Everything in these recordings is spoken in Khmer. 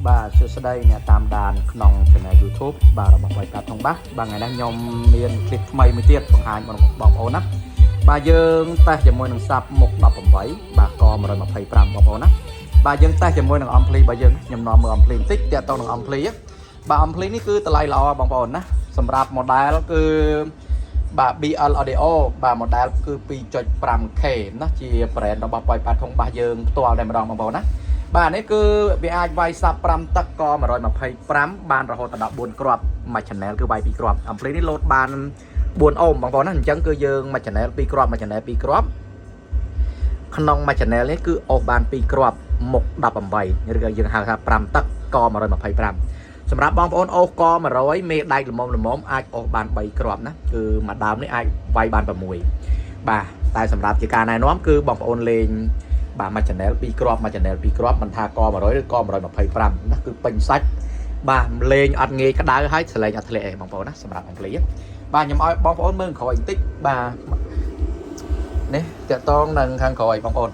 bà sự sau đây nè tam đàn nòng channel YouTube bà là bọc bài cát thông bắc bà ngày nay nhom miền clip mây mới tiết bằng hai bằng bọc ôn á bà dương taจะมวยหนังซับหมกดับผมไว้bàกอมาเลยมาไพ่ปรำบอกนะbà dương taจะมวยหนังอมพลีbà dươngยำนอมืออมพลีติ๊กเดี๋ยวต้องหนังอมพลีá bàอมพลีนี่คือตะไลเราบองนะสำหรับโมเดลคือbà BL Audio bàโมเดลคือปีจดปรำเขนะจีแบรนด์เราบอกปล่อยปลาทงbà dươngตัวอะไรมาดองบองนะbàនេះគឺវាអាចវាយសាប់5ទឹកក125បានរហូតដល់4គ្រាប់មួយ channel គឺវាយ2គ្រាប់អំភ្លីនេះលោតបាន4អូមបងប្អូនណាអញ្ចឹងគឺយើងមួយ channel 2គ្រាប់មួយ channel 2គ្រាប់ក្នុងមួយ channel នេះគឺអូសបាន2គ្រាប់មុខ18ឬក៏យើងហៅថា5ទឹកក125សម្រាប់បងប្អូនអូសក100មេដៃល្មមអាចអូសបាន3គ្រាប់ណាគឺមួយដើមនេះអាចវាយបាន6បាទតែសម្រាប់ជាការណែនាំគឺបងប្អូនលេងបាទមួយ channel 2គ្រាប់មួយ channel 2គ្រាប់មិនថាក100ឬក125ណាគឺពេញសាច់បាទលេងអត់ងាយក្តៅហើយសលេងអត់ធ្លាក់ឯងបងប្អូនណាសម្រាប់អង់គ្លេសបាទខ្ញុំឲ្យបងប្អូនមើលក្រោយបន្តិចបាទនេះតកតងនឹងខាងក្រោយបងប្អូន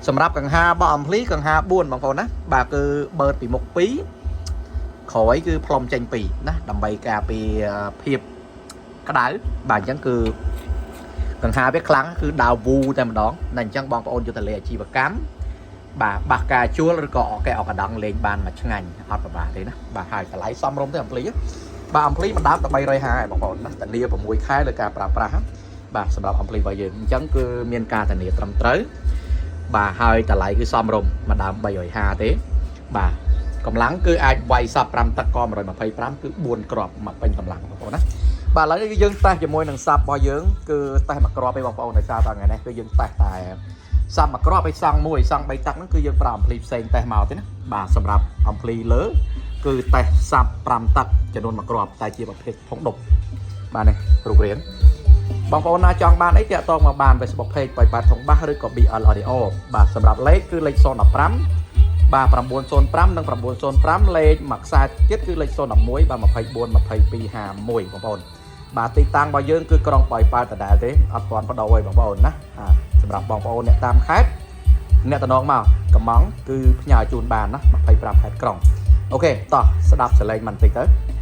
សម្រាប់កង្ហាបោះអំភ្លីកង្ហា4បងប្អូនណាបាទគឺបឺតពីមុខ2ក្រោយគឺផ្លុំចេញ2ណាដើម្បីការពារភាពក្តៅបាទអញ្ចឹងគឺកង្ហាវាខ្លាំងគឺដាវវូតែម្ដងតែអញ្ចឹងបងប្អូនយកទៅលេងអាជីវកម្មបាទបាសការជួលឬក៏អកែអកដងលេងបានមួយឆ្ងាញ់អត់ប្របាទេណាបាទហើយតម្លៃសមរម្យទេអំភ្លីបាទអំភ្លីមួយដើមតែ350បងប្អូនណាតាលា6ខែលើការប្រើប្រាស់បាទសម្រាប់អំភ្លីរបស់យើងអញ្ចឹងគឺមានការធានាត្រឹមត្រូវបាទហើយតម្លៃគឺសមរម្យមួយដើម350ទេបាទកម្លាំងគឺអាចវាយសព5ទឹកក125គឺ4គ្រាប់មកពេញកម្លាំងបងប្អូនណាបាទឥឡូវនេះយើងតេស្តជាមួយនឹងសាប់របស់យើងគឺតេស្តមួយគ្រាប់ឯងបងប្អូនដោយសារតែថ្ងៃនេះគឺយើងតេស្តតែសាប់មួយគ្រាប់ឲ្យសង់មួយសង់3ទឹកហ្នឹងគឺយើងប្រើអំភ្លីផ្សេងតេស្តមកទេណាបាទសម្រាប់អំភ្លីលើគឺតេស្តសាប់5ទឹកចំនួនមួយគ្រាប់តែជាប្រភេទផងដប់បាទនេះរូបរាងបងប្អូនណាចង់បានអីតាក់ទងមកបាន Facebook Page បៃបាត់ថងបាសឬក៏ BL Audio បាទសម្រាប់លេខគឺលេខ015បាទ905និង905លេខមួយខ្សែទៀតគឺលេខ011បាទ24 22 51បងប្អូនបាទទីតាំងរបស់យើងគឺក្រុងបៃប៉ាដដែលទេអត់ទាន់បដោឲ្យបងប្អូនណាសម្រាប់បងប្អូនអ្នកតាមខេត្តអ្នកតំណងមកកំងគឺផ្ញើជូនបានណា25ខេត្តក្រុងអូខេតោះស្ដាប់សលេងបន្តិចទៅ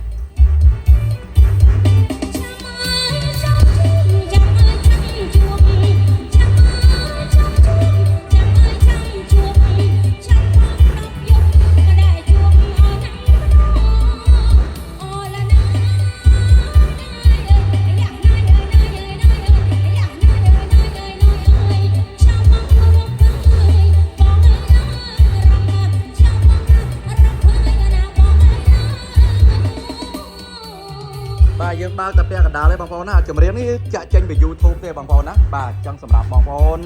យើងបើកតែពាក់កណ្ដាលទេបងប្អូនណាចម្រៀងនេះចាក់ចេញពី YouTube ទេបងប្អូនណាបាទចឹងសម្រាប់បងប្អូន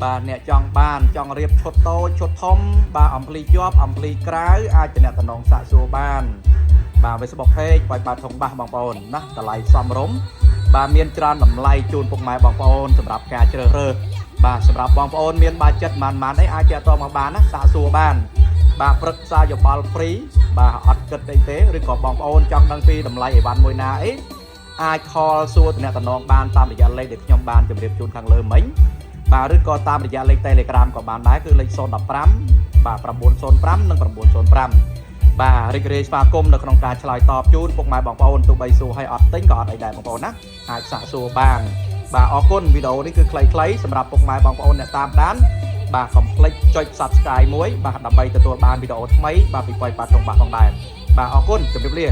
បាទអ្នកចង់បានចង់រៀបឈុតតូចឈុតធំបាទអំភ្លីជាប់អំភ្លីក្រៅអាចតំណងសាកសួរបានបាទ Facebook Page បៃបាត់ថងបាសបងប្អូនណាតម្លៃសមរម្យបាទមានច្រើនតម្លៃជូនពុកម៉ែបងប្អូនសម្រាប់ការជ្រើសរើសបាទសម្រាប់បងប្អូនមានបាចិត្តប៉ុន្មានអីអាចទាក់ទងមកបានណាសាកសួរបានបាទប្រឹក្សាយោបល់ហ្វ្រីបាទអត់គិតអីទេឬក៏បងប្អូនចង់ដឹងពីតម្លៃអីវ៉ាន់មួយណាអីអាច call សួរតំណងបានតាមរយៈលេខដែលខ្ញុំបានជម្រាបជូនខាងលើមិញបាទឬក៏តាមរយៈលេខ Telegram ក៏បានដែរគឺលេខ015បាទ905និង905បាទរីករាយស្វាគមន៍នៅក្នុងការឆ្លើយតបជូនពុកម៉ែបងប្អូនទោះបីសួរឲ្យអត់ទិញក៏អត់អីដែរបងប្អូនណាអាចសាកសួរបានបាទអរគុណវីដេអូនេះគឺខ្លីៗសម្រាប់ពុកម៉ែបងប្អូនអ្នកតាមដានបាទកុំភ្លេចចុច Subscribe មួយបាទដើម្បីទទួលបានវីដេអូថ្មីបាទពីបៃបាត់ក្នុងបាសផងដែរបាទអរគុណជម្រាបលា